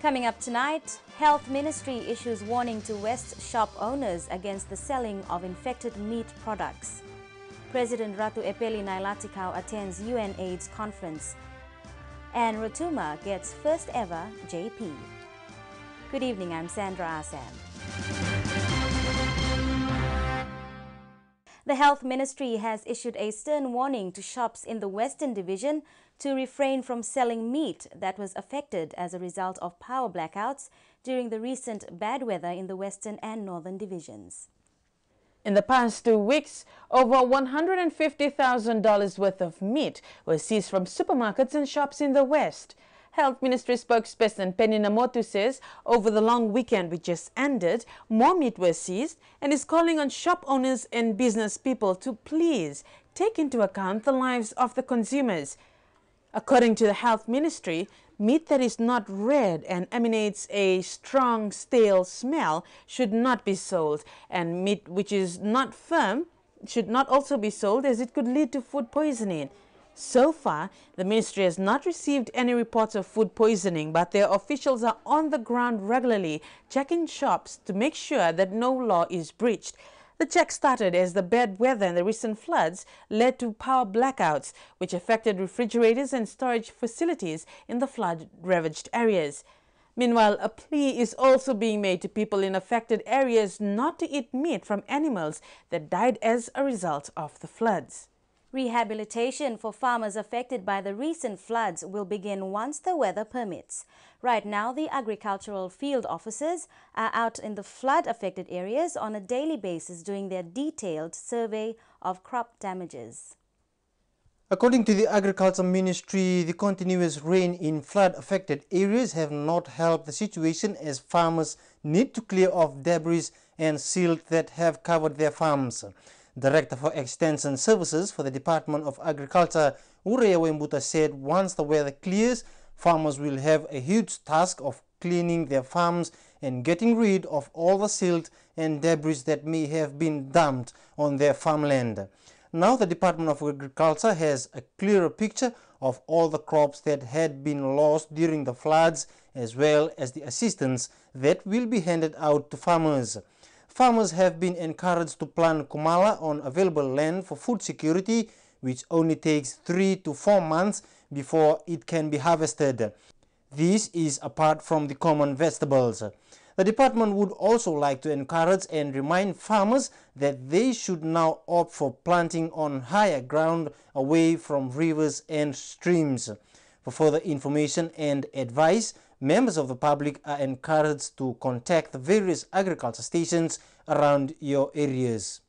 Coming up tonight, Health Ministry issues warning to West shop owners against the selling of infected meat products. President Ratu Epeli Nailatikau attends UNAIDS conference. And Ratu gets first ever JP. Good evening, I'm Sandra Asam. The Health Ministry has issued a stern warning to shops in the Western Division to refrain from selling meat that was affected as a result of power blackouts during the recent bad weather in the Western and Northern Divisions. In the past 2 weeks, over $150,000 worth of meat was seized from supermarkets and shops in the West. Health Ministry spokesperson Penny Namotu says over the long weekend which just ended, more meat was seized and is calling on shop owners and business people to please take into account the lives of the consumers. According to the Health Ministry, meat that is not red and emanates a strong stale smell should not be sold, and meat which is not firm should not also be sold as it could lead to food poisoning. So far, the ministry has not received any reports of food poisoning, but their officials are on the ground regularly checking shops to make sure that no law is breached. The check started as the bad weather and the recent floods led to power blackouts, which affected refrigerators and storage facilities in the flood-ravaged areas. Meanwhile, a plea is also being made to people in affected areas not to eat meat from animals that died as a result of the floods. Rehabilitation for farmers affected by the recent floods will begin once the weather permits. Right now, the agricultural field officers are out in the flood-affected areas on a daily basis doing their detailed survey of crop damages. According to the Agriculture Ministry, the continuous rain in flood-affected areas have not helped the situation as farmers need to clear off debris and silt that have covered their farms. Director for Extension Services for the Department of Agriculture, Urea Wembuta, said once the weather clears, farmers will have a huge task of cleaning their farms and getting rid of all the silt and debris that may have been dumped on their farmland. Now the Department of Agriculture has a clearer picture of all the crops that had been lost during the floods, as well as the assistance that will be handed out to farmers. Farmers have been encouraged to plant kumala on available land for food security, which only takes 3 to 4 months before it can be harvested. This is apart from the common vegetables. The department would also like to encourage and remind farmers that they should now opt for planting on higher ground away from rivers and streams. For further information and advice, members of the public are encouraged to contact the various agriculture stations around your areas.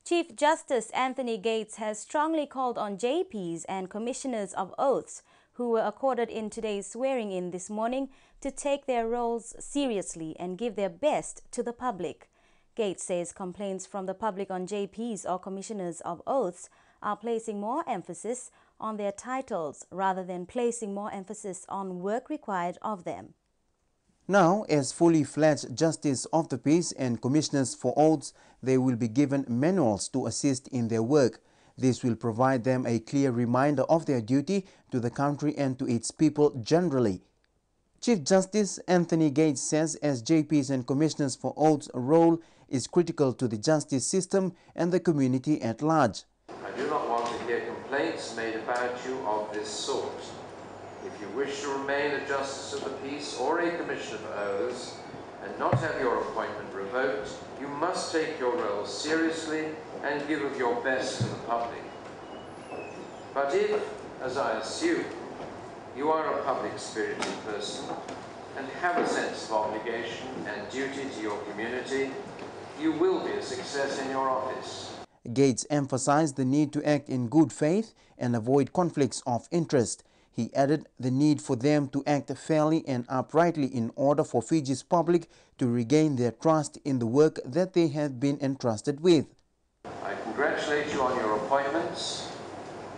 Chief Justice Anthony Gates has strongly called on JPs and Commissioners of Oaths who were accorded in today's swearing-in this morning to take their roles seriously and give their best to the public. Gates says complaints from the public on JPs or Commissioners of Oaths are placing more emphasis on their titles rather than placing more emphasis on work required of them. Now, as fully fledged Justice of the Peace and Commissioners for Oaths, they will be given manuals to assist in their work. This will provide them a clear reminder of their duty to the country and to its people generally. Chief Justice Anthony Gates says as JPs and Commissioners for Oaths' role is critical to the justice system and the community at large. I do not want to hear complaints made about you of this sort. If you wish to remain a Justice of the Peace or a Commissioner for Oaths and not have your appointment revoked, you must take your role seriously and give of your best to the public. But if, as I assume, you are a public-spirited person and have a sense of obligation and duty to your community, you will be a success in your office. Gates emphasized the need to act in good faith and avoid conflicts of interest. He added the need for them to act fairly and uprightly in order for Fiji's public to regain their trust in the work that they have been entrusted with. I congratulate you on your appointments.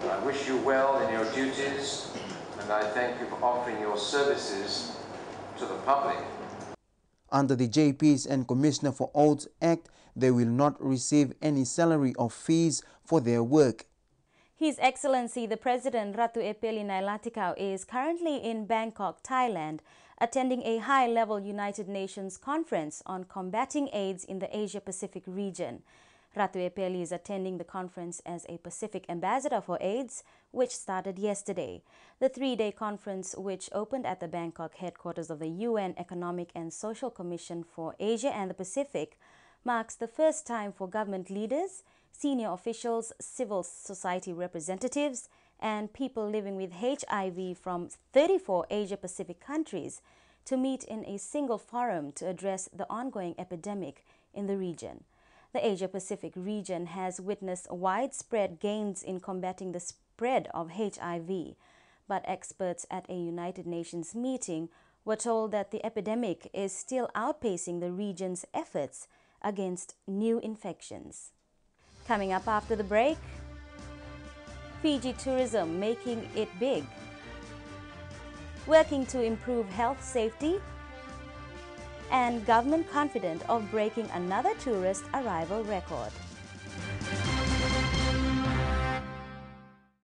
I wish you well in your duties, and I thank you for offering your services to the public. Under the JPs and Commissioner for Oaths Act, they will not receive any salary or fees for their work. His Excellency the President Ratu Epeli Nailatikau is currently in Bangkok, Thailand, attending a high-level United Nations conference on combating AIDS in the Asia-Pacific region. Ratu Epeli is attending the conference as a Pacific Ambassador for AIDS, which started yesterday. The three-day conference, which opened at the Bangkok headquarters of the UN Economic and Social Commission for Asia and the Pacific, marks the first time for government leaders, senior officials, civil society representatives, and people living with HIV from 34 Asia-Pacific countries to meet in a single forum to address the ongoing epidemic in the region. The Asia-Pacific region has witnessed widespread gains in combating the spread of HIV, but experts at a United Nations meeting were told that the epidemic is still outpacing the region's efforts against new infections. Coming up after the break, Fiji tourism making it big, working to improve health safety, and government confident of breaking another tourist arrival record.